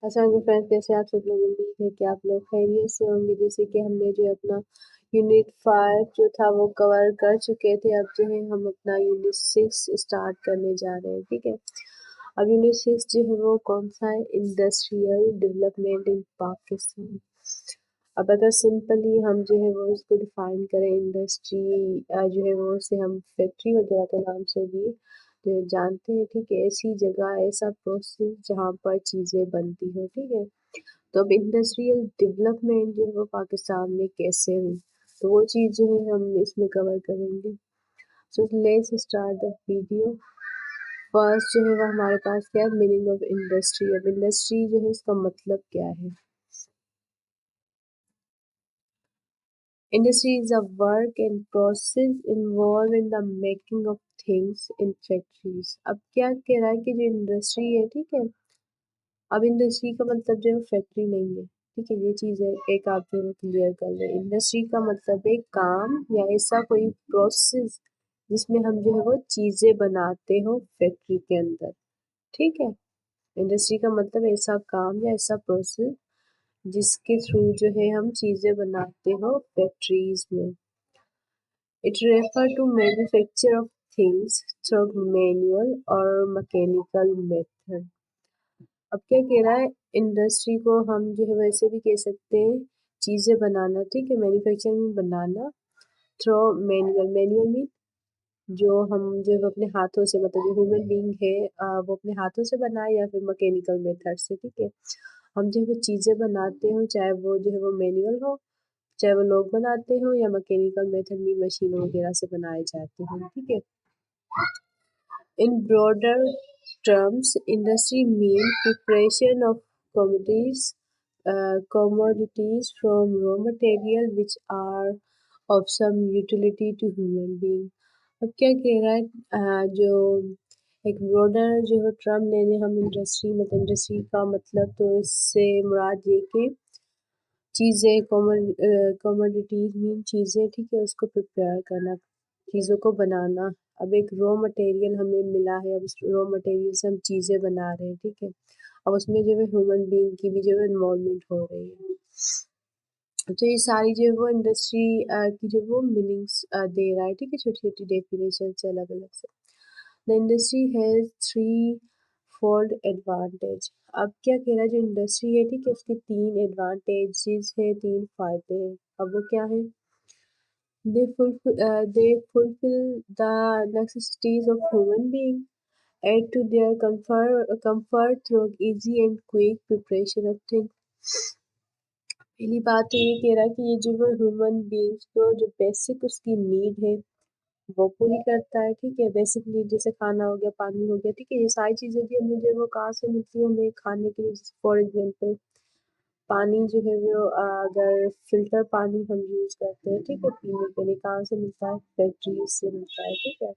अस्सलाम फ्रेंड्स, कैसे आप सब लोग। उम्मीद है कि आप लोग खैरियत से होंगे। जैसे कि हमने जो अपना यूनिट 5 जो था वो कवर कर चुके थे। अब जो है हम अपना यूनिट 6 स्टार्ट करने जा रहे हैं। ठीक है, अब यूनिट 6 जो है वो कौन सा है? Industrial development in Pakistan. अब अगर सिंपली हम जो है वो इसको डिफाइन करें, इंडस्ट्री जो है वो उसे हम फैक्ट्री वगैरह के नाम से भी जो जानते हैं। ठीक है, ऐसी जगह, ऐसा प्रोसेस जहाँ पर चीज़ें बनती हो। ठीक है, तो अब इंडस्ट्रियल डेवलपमेंट जो है वो पाकिस्तान में कैसे हुई, तो वो चीज़ जो है हम इसमें कवर करेंगे। So let's start the video. First जो है वो हमारे पास क्या है? Meaning of industry. अब इंडस्ट्री जो है इसका मतलब क्या है? Industry is a work and process involved in the making of things in factories। अब क्या कह रहा है कि जो इंडस्ट्री है, ठीक है, अब इंडस्ट्री का मतलब जो है फैक्ट्री नहीं है। ठीक है, ये चीज़ है, एक आप जो है क्लियर कर लें। इंडस्ट्री का मतलब है काम या ऐसा कोई प्रोसेस जिसमें हम जो है वो चीज़ें बनाते हो फैक्ट्री के अंदर। ठीक है, इंडस्ट्री का मतलब ऐसा काम या ऐसा प्रोसेस जिसके थ्रू जो है हम चीज़ें बनाते हो फैक्ट्रीज में। It refers to manufacture of things through manual or mechanical method। अब क्या कह रहा है? इंडस्ट्री को हम जो है वैसे भी कह सकते हैं चीज़ें बनाना। ठीक है, मैन्युफैक्चरिंग बनाना थ्रू मैनुअल। मैनुअल मीन जो हम जो है अपने हाथों से, मतलब जो ह्यूमन बीइंग है वो अपने हाथों से बनाए, या फिर मैकेनिकल मेथड से। ठीक है, हम जो है वो चीज़ें बनाते हो, चाहे वो जो है वो मैनुअल हो, चाहे वो लोग बनाते हो, या मैकेनिकल मेथड में मशीनों वगैरह से बनाए जाते हैं। ठीक है, in broader terms, industry means preparation of commodities, commodities from raw material which are of some utility to human being। अब क्या कह रहा है? जो एक ब्रॉडर जो है टर्म लेने हम इंडस्ट्री, मतलब इंडस्ट्री का मतलब, तो इससे मुराद ये कि चीज़ें, कमोडिटीज़ मीन चीज़ें, ठीक है, उसको प्रिपेयर करना, चीज़ों को बनाना। अब एक रॉ मटेरियल हमें मिला है, अब उस रॉ मटेरियल से हम चीज़ें बना रहे हैं। ठीक है, अब उसमें जो है ह्यूमन बीइंग की भी जो है इन्वॉल्वमेंट हो रही है। तो ये सारी जो है वो इंडस्ट्री की जो वो मीनिंग्स दे रहा है। ठीक है, छोटी छोटी डेफिनेशन से, अलग अलग से। The industry has three fold advantage. अब क्या कह रहा है? जो इंडस्ट्री है, ठीक है, उसके 3 एडवांटेजेस है, 3 फायदे हैं। अब वो क्या है? They fulfill the necessities of human being, add to their comfort through easy and quick preparation of things। पहली बात तो ये कह रहा है कि ये जो है ह्यूमन बीइंग्स को जो बेसिक उसकी नीड है वो पूरी करता है। ठीक है, बेसिक नीड जैसे खाना हो गया, पानी हो गया। ठीक है, ये सारी चीज़ें भी हमें जो है वो कहाँ से मिलती है? हमें खाने के लिए। फॉर एग्जांपल पानी जो है वो अगर फ़िल्टर पानी हम यूज़ करते हैं, ठीक है, पीने के लिए, कहाँ से मिलता है? फैक्ट्रीज़ से मिलता है। ठीक है,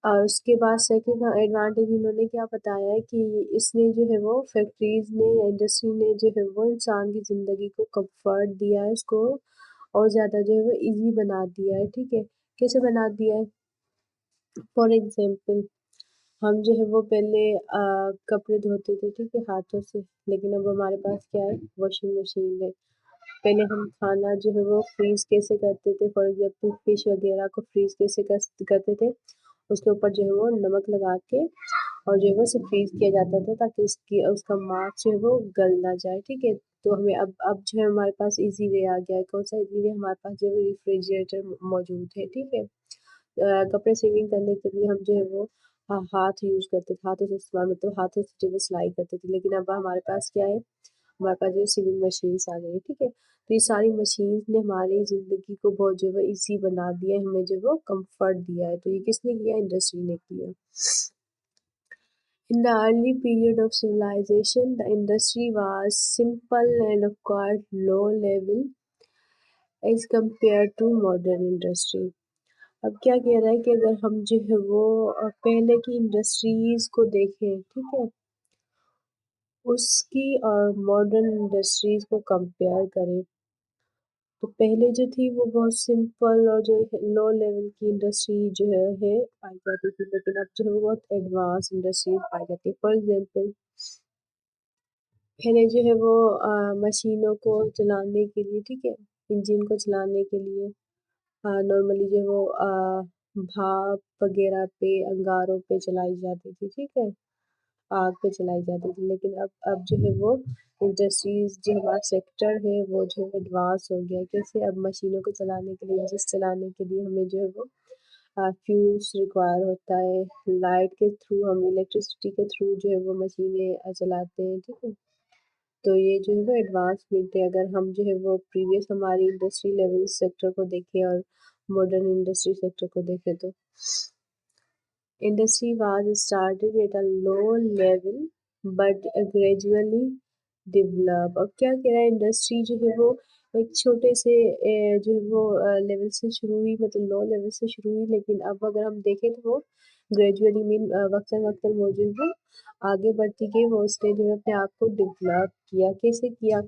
और उसके बाद सेकंड एडवांटेज इन्होंने क्या बताया है कि इसने जो है वो फैक्ट्रीज़ ने या इंडस्ट्री ने जो है वो इंसान की ज़िंदगी को कंफर्ट दिया है, उसको और ज़्यादा जो है वो ईज़ी बना दिया है। ठीक है, कैसे बना दिया है? फॉर एग्जांपल हम जो है वो पहले कपड़े धोते थे, ठीक है, हाथों से, लेकिन अब हमारे पास क्या है? वॉशिंग मशीन है। पहले हम खाना जो है वो फ्रीज़ कैसे करते थे? फॉर एग्जांपल फिश वगैरह को फ्रीज़ कैसे करते थे? उसके ऊपर जो है वो नमक लगा के और जो है वो उसे फ्रीज़ किया जाता था ताकि उसका मार्क जो है वो गल ना जाए। ठीक है, तो हमें अब जो है हमारे पास ईज़ी वे आ गया है। कौन सा ईज़ी वे? हमारे पास जो है रेफ्रिजरेटर मौजूद है। ठीक है, कपड़े सीविंग करने के लिए हम जो है वो हाथ यूज़ करते थे, हाथों से इस्तेमाल, मतलब हाथों से जो है सिलाई करते थे, लेकिन अब हमारे पास क्या है? हमारे पास जो है सीविंग मशीन्स आ गई है। ठीक है, तो ये सारी मशीन्स ने हमारी ज़िंदगी को बहुत जो है ईज़ी बना दिया है, हमें जो है वो कम्फ़र्ट दिया है। तो ये किसने किया? इंडस्ट्री ने किया। In the early period of civilization, the industry was simple and of quite low level as compared to modern industry। अब क्या कह रहा है कि अगर हम जो है वो पहले की इंडस्ट्रीज़ को देखें, ठीक है, उसकी और मॉडर्न इंडस्ट्रीज़ को कंपेयर करें, तो पहले जो थी वो बहुत सिंपल और जो है लो लेवल की इंडस्ट्री जो है पाई जाती थी, लेकिन अब जो है वो बहुत एडवांस इंडस्ट्री पाई जाती है। फॉर एग्जांपल पहले जो है वो मशीनों को चलाने के लिए, ठीक है, इंजन को चलाने के लिए नॉर्मली जो है वो भाप वगैरह पे, अंगारों पे चलाई जाती थी, ठीक है, आग पे चलाई जाती थी। लेकिन अब जो है वो इंडस्ट्रीज जो हमारा सेक्टर है वो जो है एडवांस हो गया। कैसे? अब मशीनों को चलाने के लिए, इंजन चलाने के लिए हमें जो है वो फ्यूल्स रिक्वायर होता है। लाइट के थ्रू, हम इलेक्ट्रिसिटी के थ्रू जो है वो मशीनें चलाते हैं, ठीक है। तो ये जो है वो एडवांसमेंट है। अगर हम जो है वो प्रीवियस हमारी इंडस्ट्री लेवल सेक्टर को देखें और मॉडर्न इंडस्ट्री सेक्टर को देखें तो industry was started at a low level but gradually develop। अब क्या कह रहा है, इंडस्ट्री जो है वो एक छोटे से जो है वो लेवल से शुरू हुई, मतलब लो लेवल से शुरू हुई, लेकिन अब अगर हम देखें तो वो ग्रेजुअली मीन वक्तन वक्तन वो जो है वो आगे बढ़ती गई। वो उसने जो है अपने आप को डेवलप किया। कैसे किया?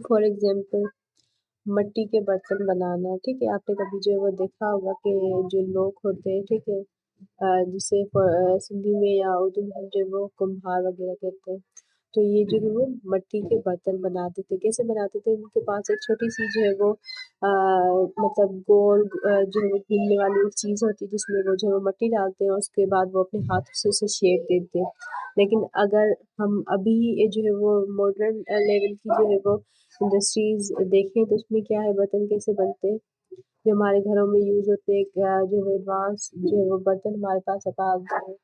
फॉर एग्जाम्पल मिट्टी के बर्तन बनाना, ठीक है, आपने कभी जो है वो देखा होगा कि जो लोग होते हैं, ठीक है, जिसे सिंधी में या उर्दू में हम जो है वो कुम्हार वगैरह कहते हैं। तो ये जो है वो मिट्टी के बर्तन बनाते थे। कैसे बनाते थे? उनके पास एक छोटी सी जो है वो मतलब गोल जो है वो घूमने वाली एक चीज़ होती है, जिसमें वो जो है वो मिट्टी डालते हैं और उसके बाद वो अपने हाथों से उसे शेप देते हैं। लेकिन अगर हम अभी ये जो है वो मॉडर्न लेवल की जो है वो इंडस्ट्रीज देखें तो उसमें क्या है, बर्तन कैसे बनते हैं, जो हमारे घरों में यूज़ होते हैं, जो है एडवांस जो है वो बर्तन हमारे पास अब आ गए हैं।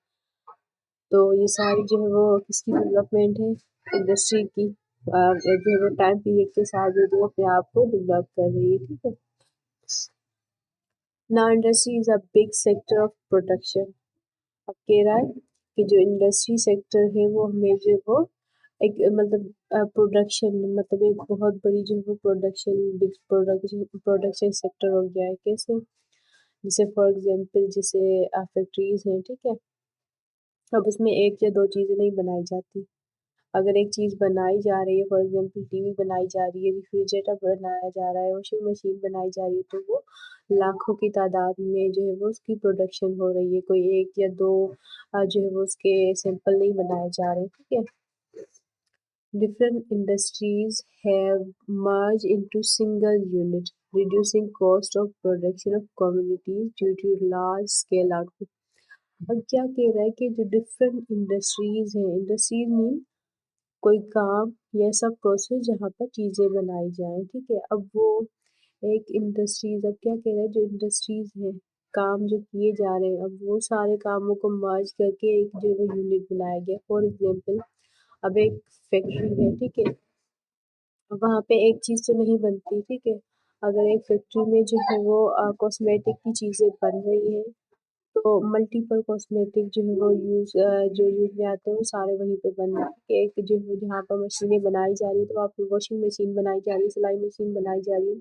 तो ये सारी जो है वो किसकी डेवलपमेंट है? इंडस्ट्री की। जो है वो टाइम पीरियड के साथ जो है वो अपने आप को डेवलप कर रही है, ठीक है। Now industry is a big sector of production. अब कह रहा है कि जो इंडस्ट्री सेक्टर है वो हमें जो है वो एक मतलब प्रोडक्शन, मतलब एक बहुत बड़ी जो है वो प्रोडक्शन, बिग प्रोडक्शन सेक्टर हो गया है। कैसे? जैसे फॉर एग्जांपल जैसे फैक्ट्रीज हैं, ठीक है, अब उसमें एक या दो चीज़ें नहीं बनाई जाती। अगर एक चीज़ बनाई जा रही है, फॉर एग्जांपल टीवी बनाई जा रही है, रेफ्रिजरेटर बनाया जा रहा है, वॉशिंग मशीन बनाई जा रही है, तो वो लाखों की तादाद में जो है वो उसकी प्रोडक्शन हो रही है। कोई एक या दो जो है वो उसके सैंपल नहीं बनाए जा रहे, ठीक है। Different industries have merged into single unit, reducing cost of production of commodities due to large scale output। अब क्या कह रहा है कि जो डिफरेंट इंडस्ट्रीज हैं, इंडस्ट्रीज मीन कोई काम या ऐसा प्रोसेस जहाँ पर चीज़ें बनाई जाएँ, ठीक है। अब वो एक इंडस्ट्रीज, अब क्या कह रहा है, जो इंडस्ट्रीज है, काम जो किए जा रहे हैं, अब वो सारे कामों को मर्ज करके एक जो है वो यूनिट बनाया गया। फॉर एग्जाम्पल अब एक फैक्ट्री है, ठीक है, वहाँ पे एक चीज़ तो नहीं बनती, ठीक है। अगर एक फैक्ट्री में जो है वो कॉस्मेटिक की चीज़ें बन रही हैं, तो मल्टीपल कॉस्मेटिक जो है वो जो यूज़ में आते हैं वो सारे वहीं पे बन रहे हैं। एक जो है जहाँ पर मशीनें बनाई जा रही है, तो वहाँ पे वॉशिंग मशीन बनाई जा रही है, सिलाई मशीन बनाई जा रही है,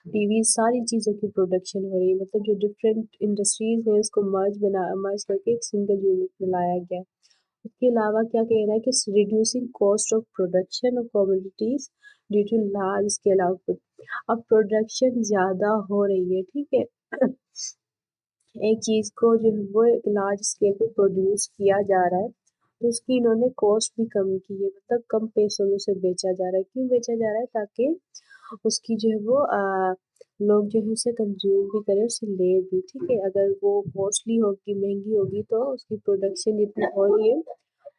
टीवी, सारी चीज़ों की प्रोडक्शन हो रही है। मतलब जो डिफरेंट इंडस्ट्रीज है उसको मर्ज करके एक सिंगल यूनिट में लाया गया है। इसके अलावा क्या कह रहा है कि reducing cost of production of commodities due to large scale output. अब प्रोडक्शन ज़्यादा हो रही है, ठीक है, एक चीज़ को जो है वो एक लार्ज स्केल पे प्रोड्यूस किया जा रहा है, तो उसकी इन्होंने कॉस्ट भी कम की है, मतलब कम पैसों में उसे बेचा जा रहा है। क्यों बेचा जा रहा है? ताकि उसकी जो है वो लोग जो है उसे कंज्यूम भी करें, उसे ले भी, ठीक है। अगर वो कॉस्टली होगी, महंगी होगी, तो उसकी प्रोडक्शन इतनी हो रही है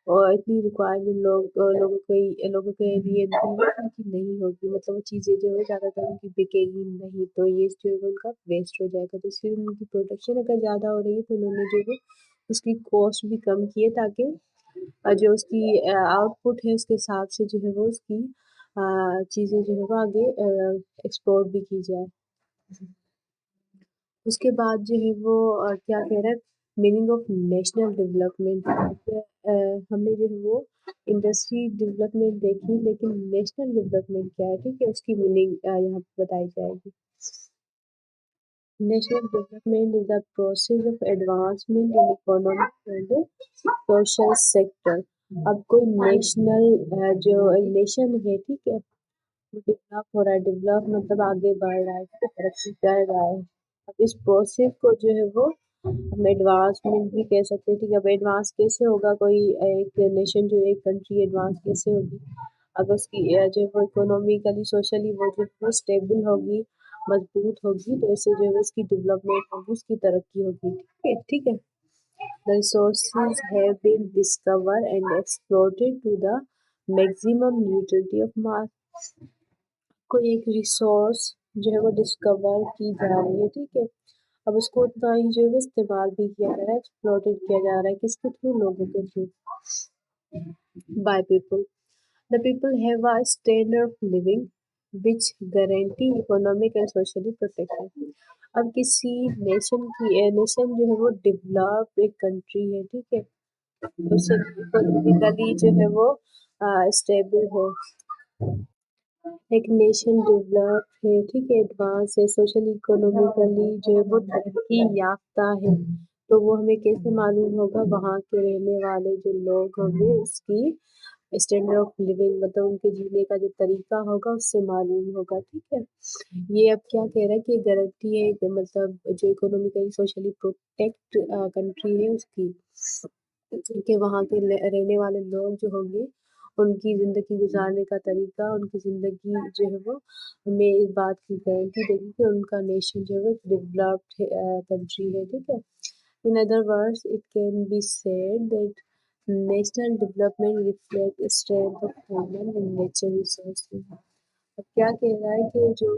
और इतनी रिक्वायरमेंट लोगों के लिए उनकी नहीं होगी, मतलब वो चीज़ें जो है ज़्यादातर उनकी बिकेगी नहीं, तो ये जो है वो उनका वेस्ट हो जाएगा। तो इसलिए उनकी प्रोडक्शन अगर ज़्यादा हो रही है तो उन्होंने जो है उसकी कॉस्ट भी कम की है, ताकि जो उसकी आउटपुट है उसके हिसाब से जो है वो उसकी चीज़ें जो है वो आगे एक्सपोर्ट भी की जाए। उसके बाद जो है वो क्या कह रहा है, मीनिंग ऑफ नेशनल डेवलपमेंट। हमने जो है वो इंडस्ट्री डेवलपमेंट देखी, लेकिन नेशनल डेवलपमेंट क्या है, ठीक है, उसकी मीनिंग यहाँ पे बताई जाएगी। National development is the process of advancement in economic and social sector. अब कोई नेशनल जो नेशन है, ठीक है, वो डेवलप हो रहा है, डेवलप मतलब आगे बढ़ रहा है, तरक्की कर रहा है। अब इस प्रोसेस को जो है वो हम एडवांसमेंट भी कह सकते हैं, ठीक है। अब एडवांस कैसे होगा, कोई एक नेशन जो एक कंट्री एडवांस कैसे होगी? اگر اس کی جو ہے وہ اکنامیکلی سوشلی وہ جو ہے وہ اسٹیبل ہوگی، مضبوط ہوگی، تو ایسے جو ہے اس کی ڈیولپمنٹ ہوگی، اس کی ترقی ہوگی. ٹھیک ہے. The resources have been discovered and exploited to the maximum utility of mass. کوئی ایک ریسورس جو ہے وہ ڈسکور کی جا رہی ہے. ٹھیک ہے. اب اس کو اتنا ہی جو ہے استعمال بھی کیا جا رہا ہے، ایکسپلوٹیڈ کیا جا رہا ہے. کس کے تھرو؟ لوگوں کے through. By people. The people have a standard of living which guarantee economic and socially protection. اب کسی نیشن جو ہے وہ ڈیولپڈ ایک کنٹری ہے. ٹھیک ہے. اکنامیکلی جو ہے وہ اسٹیبل ہے. ایک نیشن ڈیولپ ہے. ٹھیک ہے. ایڈوانس ہے. سوشلی اکنامیکلی جو ہے وہ ترقی یافتہ ہے. تو وہ ہمیں کیسے معلوم ہوگا؟ وہاں کے رہنے والے جو لوگ ہوں گے اس کی اسٹینڈرڈ آف لیونگ، مطلب ان کے جینے کا جو طریقہ ہوگا اس سے معلوم ہوگا. ٹھیک ہے. یہ اب کیا کہہ رہا ہے کہ گارنٹی ہے کہ مطلب جو اکنامیکلی سوشلی پروٹیکٹ کنٹری ہے اس کی، کہ وہاں کے رہنے والے لوگ جو ہوں گے ان کی زندگی گزارنے کا طریقہ، ان کی زندگی جو ہے وہ ہمیں اس بات کی گارنٹی دے گی کہ ان کا نیشن جو ہے وہ ڈیولپڈ کنٹری ہے. ٹھیک ہے. In other words, it can be said that national development reflects strength of human and natural resources. اب کیا کہہ رہا ہے کہ جو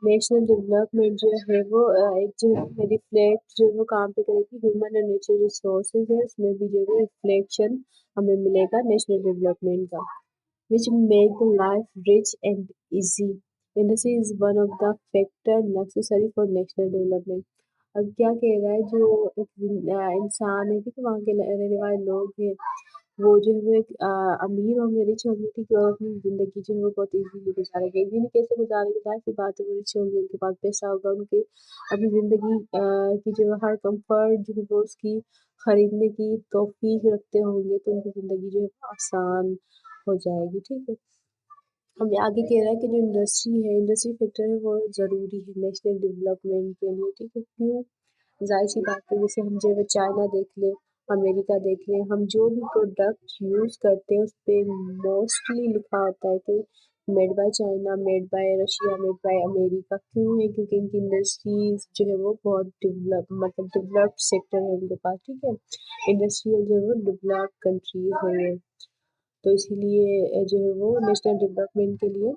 نیشنل ڈیولپمنٹ جو ہے وہ ایک جو ریفلیکٹ جو وہ کام پہ کرے گی ہیومن اینڈ نیچرل ریسورسز ہے، اس میں بھی جو ہے ریفلیکشن ہمیں ملے گا نیشنل ڈیولپمنٹ کا. which make the life rich and easy. Industry is one of the factors necessary for national development. اب کیا کہہ رہا ہے جو ایک انسان ہے کہ وہاں کے رہنے والے لوگ ہیں وہ جو ہے وہ ایک امیر ہوں گے، رچ ہوں گے. ٹھیک ہے. اور اپنی زندگی جو ہے وہ بہت ایزیلی گزارے گا. ایزیلی کیسے گزارے گا؟ ظاہر سی بات ہے وہ رچ ہوں گے، ان کے پاس پیسہ ہوگا، ان کے اپنی زندگی کی جو ہر کمفرٹ جو ہے وہ اس کی خریدنے کی توفیق رکھتے ہوں گے، تو ان کی زندگی جو ہے آسان ہو جائے گی. ٹھیک ہے. ہم آگے کہہ رہا ہے کہ جو انڈسٹری ہے، انڈسٹری فیکٹر ہے وہ ضروری ہے نیشنل ڈیولپمنٹ کے لیے. ٹھیک ہے. کیوں؟ ظاہر سی بات ہے جیسے ہم جو ہے چائنا دیکھ لیں، امریکہ دیکھ لیں، ہم جو بھی پروڈکٹ یوز کرتے ہیں اس پہ موسٹلی لکھا ہوتا ہے کہ made by China, made by Russia, made by امریکہ. کیوں ہے؟ کیونکہ ان کی انڈسٹریز جو ہے وہ بہت ڈیولپڈ سیکٹر ہے ان کے پاس. ٹھیک ہے. انڈسٹریل جو ہے وہ ڈیولپڈ کنٹریز ہے، تو اسی لیے جو ہے وہ نیشنل ڈیولپمنٹ کے لیے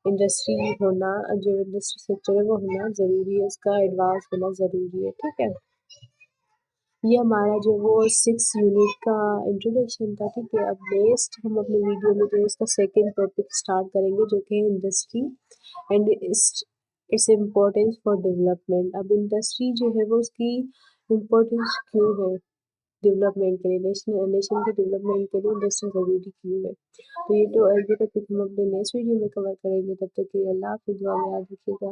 انڈسٹری ہونا، جو انڈسٹری سیکٹر ہے وہ ہونا ضروری ہے، اس کا ایڈوانس ہونا ضروری ہے. ٹھیک ہے. یہ ہمارا جو وہ 6 یونٹ کا انٹروڈکشن تھا. ٹھیک ہے. اب نیکسٹ ہم اپنے ویڈیو میں جو اس کا سیکنڈ ٹاپک اسٹارٹ کریں گے جو کہ ہے industry and its importance for development. اب انڈسٹری جو ہے وہ اس کی امپورٹینس کیوں ہے ڈیولپمنٹ کے لیے، نیشن کے ڈیولپمنٹ کے لیے انڈسٹری ضروری کیوں ہے. تو یہ تو ٹاپک ہم اپنے نیکسٹ ویڈیو میں کور کریں گے. تب تک کے لیے اللہ حافظ. دعا میں یاد رکھیے گا.